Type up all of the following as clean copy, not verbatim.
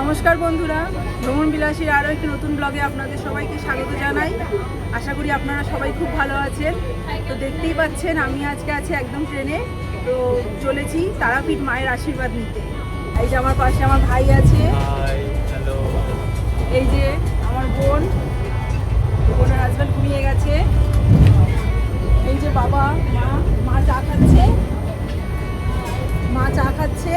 নমস্কার বন্ধুরা, ভ্রমণ বিলাসীর আরও একটি নতুন ব্লগে আপনাদের সবাইকে স্বাগত জানাই। আশা করি আপনারা সবাই খুব ভালো আছেন। তো দেখতেই পাচ্ছেন আমি আজকে আছি একদম ট্রেনে। তো চলেছি তারাপীঠ মায়ের আশীর্বাদ নিতে। এই যে আমার পাশে আমার ভাই আছে, এই যে আমার বোনের হাজব্যান্ড ঘুমিয়ে গেছে, এই যে বাবা মা চা খাচ্ছে,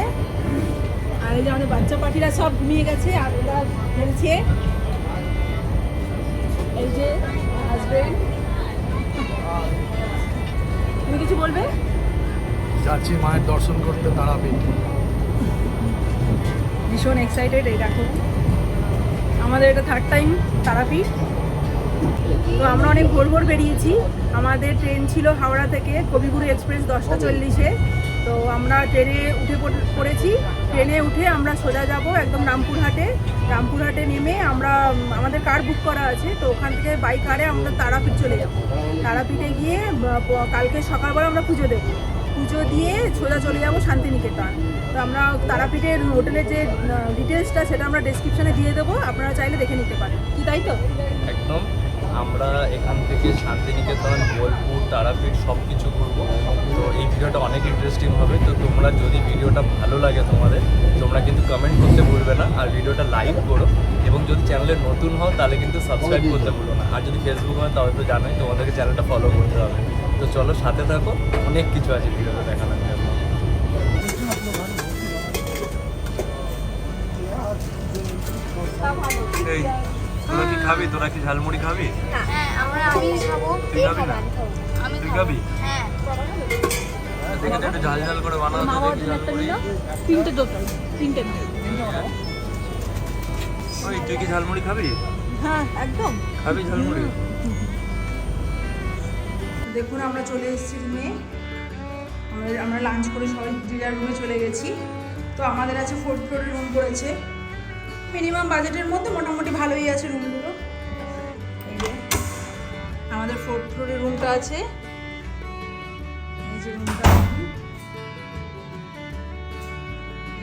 আর এই যে আমাদের বাচ্চা পাখিরা সব ঘুমিয়ে গেছে আর ওরা খেলছে। এই যে হাজবেন্ড, তুমি কিছু বলবে? যাচ্ছি মায়ের দর্শন করতে তারাপীঠ। ভীষণ এক্সাইটেড। এই দেখো আমাদের এটা 3rd টাইম তারাপীঠ। তো আমরা অনেক ভোর বেরিয়েছি। আমাদের ট্রেন ছিল হাওড়া থেকে কবিগুরু এক্সপ্রেস 10টা 40-এ। তো আমরা ট্রেনে উঠে পড়েছি। ট্রেনে উঠে আমরা সোজা যাব একদম রামপুরহাটে নেমে আমাদের কার বুক করা আছে। তো ওখান থেকে বাই কারে আমরা তারাপীঠ চলে যাব। তারাপীঠে গিয়ে কালকে সকালবেলা আমরা পুজো দেবো। পুজো দিয়ে সোজা চলে যাব শান্তিনিকেতন। তো আমরা তারাপীঠের হোটেলের যে ডিটেলসটা সেটা আমরা ডেসক্রিপশানে দিয়ে দেবো, আপনারা চাইলে দেখে নিতে পারেন। কি তাই তো? একদম। আমরা এখান থেকে শান্তিনিকেতন, বোলপুর, তারাপীঠ সব কিছু ঘুরবো। তো এই ভিডিওটা অনেক ইন্টারেস্টিং হবে। তো তোমরা যদি ভিডিওটা ভালো লাগে তোমরা কিন্তু কমেন্ট করতে ভুলবে না, আর ভিডিওটা লাইক করো। এবং যদি চ্যানেলে নতুন হও তাহলে কিন্তু সাবস্ক্রাইব করতে ভুলো না। আর যদি ফেসবুক হয় তাহলে তো জানোই, তোমাদেরকে চ্যানেলটা ফলো করতে হবে। তো চলো সাথে থাকো, অনেক কিছু আছে ভিডিওটা দেখানোর জন্য। এই তোরা কি খাবি? তোরা কি ঝালমুড়ি খাবি? তুই খাবি? দেখে তো একটু ঝাল করে বানাও। ওই তুই কি ঝালমুড়ি খাবি? হ্যাঁ একদম খাবি ঝালমুড়ি? দেখুন আমরা চলে এসেছি রুমে। আমরা লাঞ্চ করে সবাই ডিনার রুমে চলে গেছি। তো আমাদের আছে 4th ফ্লোরের রুম পড়েছে। মিনিমাম বাজেটের মধ্যে মোটামুটি ভালোই আছে রুমগুলো। এই যে আমাদের 4th ফ্লোরের রুমটা আছে। এই যে রুমটা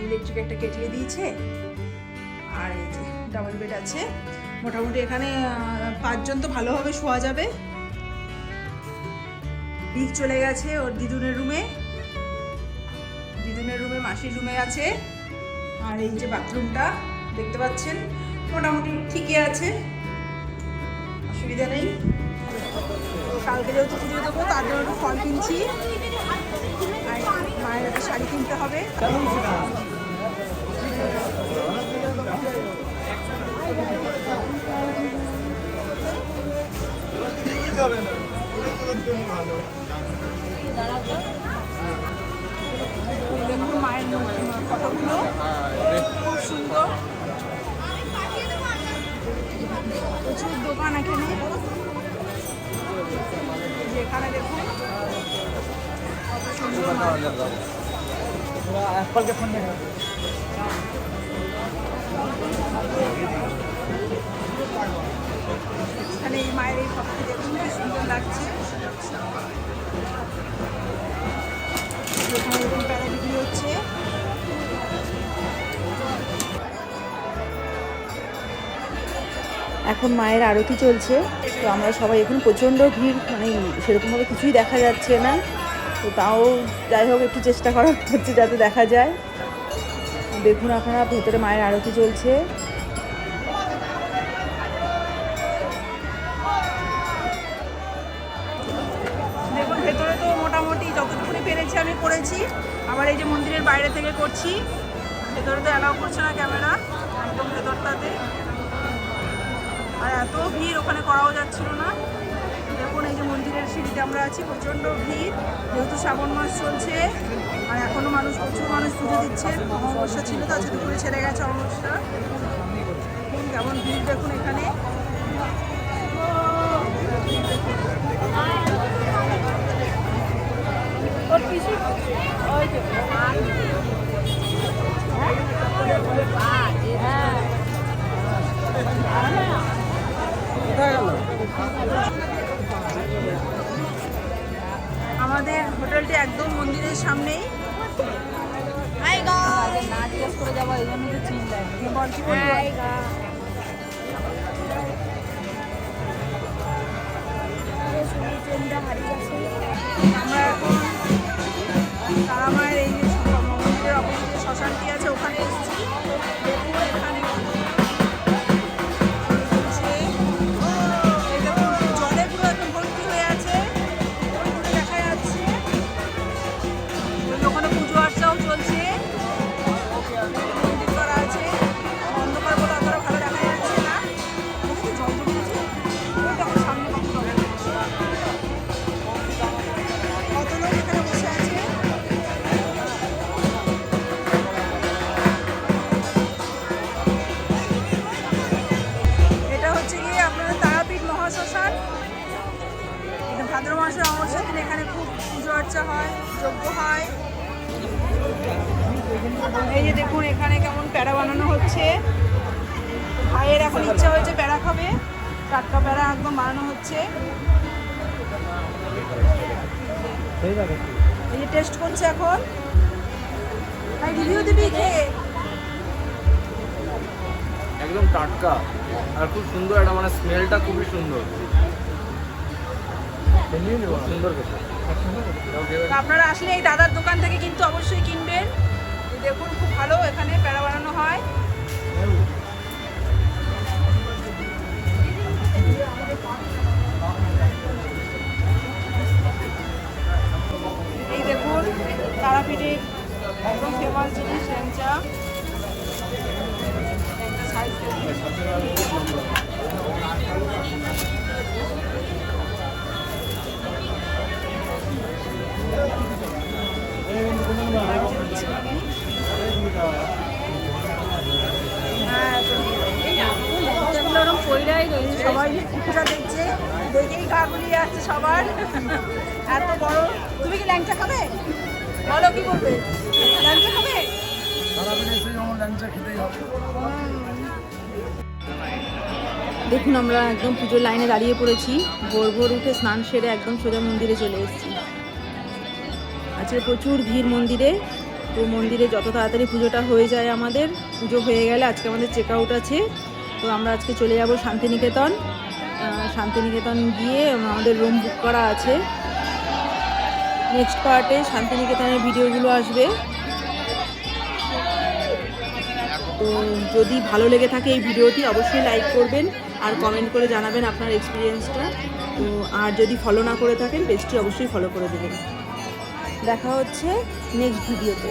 ইলেকট্রিক একটা কেটলি দিয়েছে, আর এই যে ডাবল বেড আছে। মোটামুটি এখানে 5 জন তো ভালোভাবে শোয়া যাবে। বিগ চলে গেছে ওর দিদুনের রুমে, মাসির রুমে আছে। আর এই যে বাথরুমটা দেখতে পাচ্ছেন মোটামুটি ঠিকই আছে, অসুবিধা নেই। কালকে যেহেতু পুজো দেবো তার জন্য একটু ফল কিনছি, আর মায়ের একটা শাড়ি কিনতে হবে। দেখুন মায়ের ফটোগুলো খুব সুন্দর, প্রচুর দোকান এখানে। যেখানে দেখুন কত সুন্দর। এখানে এই মায়ের এই ফটোটি দেখুন কি সুন্দর লাগছে। এখানে এরকম প্যারা বিক্রি হচ্ছে। এখন মায়ের আরতি চলছে। তো আমরা সবাই এখন প্রচণ্ড ভিড়, মানে সেরকমভাবে কিছুই দেখা যাচ্ছে না। তো তাও যাই হোক একটু চেষ্টা করা হচ্ছে যাতে দেখা যায়। দেখুন আপনারা ভেতরে মায়ের আরতি চলছে। দেখুন ভেতরে তো মোটামুটি যতটুকুনি পেরেছি আমি করেছি। আবার এই যে মন্দিরের বাইরে থেকে করছি, ভেতরে তো অ্যালাউ করছে না ক্যামেরা, একদম ভেতরটাতে। আর এত ভিড় ওখানে করাও যাচ্ছিল না। দেখুন এই যে মন্দিরের সিঁড়িতে আমরা আছি, প্রচণ্ড ভিড় যেহেতু শ্রাবণ মাস চলছে। আর এখনও প্রচুর মানুষ পুজো দিচ্ছেন। অমাবস্যা ছিল তো, আজকে দুপুরে ছেড়ে গেছে অমাবস্যা। দেখুন কেমন ভিড় দেখুন এখানে। আমাদের হোটেলটি একদম মন্দিরের সামনেই। হাই গাইস, না জিজ্ঞেস করে যাবো এই জন্য তো চিল্লাই বল কি বলবি আমরা এখন তারামায়ের এই যে মন্দিরের অপোজিটে যে শ্মশানটি আছে ওখানে এসেছি দেখুন এখানে এই দেখুন জলে পুরো একদম ভর্তি হয়ে আছে ওই দূরে দেখা যাচ্ছে ওখানে পুজো আর্চাও চলছে মন্দির করা আছে অন্ধকার বলে অতটা ভালো দেখা যাচ্ছে না ওখানে জল জমেছে ওই দেখো সামনে কত জল জমেছে কত লোক এখানে বসে আছে এটা হচ্ছে গিয়ে আপনাদের তারাপীঠ মহাশ্মশান এটা ভাদ্র মাসের অমাবস্যার দিন এখানে খুব পুজো আর্চা হয় যজ্ঞ হয় এই যে দেখুন এখানে কেমন প্যাড়া বানানো হচ্ছে ভাইয়ের এখন ইচ্ছা হয়েছে প্যাড়া খাবে টাটকা প্যাড়া একদম বানানো হচ্ছে এই যে টেস্ট করছে এখন ভাই রিভিউ দিবি খেয়ে একদম টাটকা আর খুব সুন্দর, এটা মানে স্মেলটা খুবই সুন্দর, সুন্দর খেতে। তো আপনারা আসলে এই দাদার দোকান থেকে কিন্তু অবশ্যই কিনবেন দেখুন খুব ভালো এখানে প্যাড়া বানানো হয় এই দেখুন তারাপীঠের একদম ফেমাস জিনিস ল্যাংচা সাইজ সবাই পুজোটা দেখছে দেখেই গা গুলিয়ে যাচ্ছে সবার এত বড় তুমি কি ল্যাংচা খাবে বলো কি বলবে ল্যাংচা খাবে ল্যাংচা খেতেই হবে। দেখুন আমরা একদম পুজোর লাইনে দাঁড়িয়ে পড়েছি ভোর ভোর উঠে স্নান সেরে একদম সোজা মন্দিরে চলে এসেছি আজকে প্রচুর ভিড় মন্দিরে তো মন্দিরে যত তাড়াতাড়ি পুজোটা হয়ে যায় আমাদের পুজো হয়ে গেলে আজকে আমাদের চেক আউট আছে তো আমরা আজকে চলে যাব শান্তিনিকেতন শান্তিনিকেতন গিয়ে আমাদের রুম বুক করা আছে নেক্সট পার্টে শান্তিনিকেতনের ভিডিওগুলো আসবে তো যদি ভালো লেগে থাকে এই ভিডিওটি অবশ্যই লাইক করবেন আর কমেন্ট করে জানাবেন আপনার এক্সপিরিয়েন্সটা তো আর যদি ফলো না করে থাকেন পেজটি অবশ্যই ফলো করে দেবেন দেখা হচ্ছে নেক্সট ভিডিওতে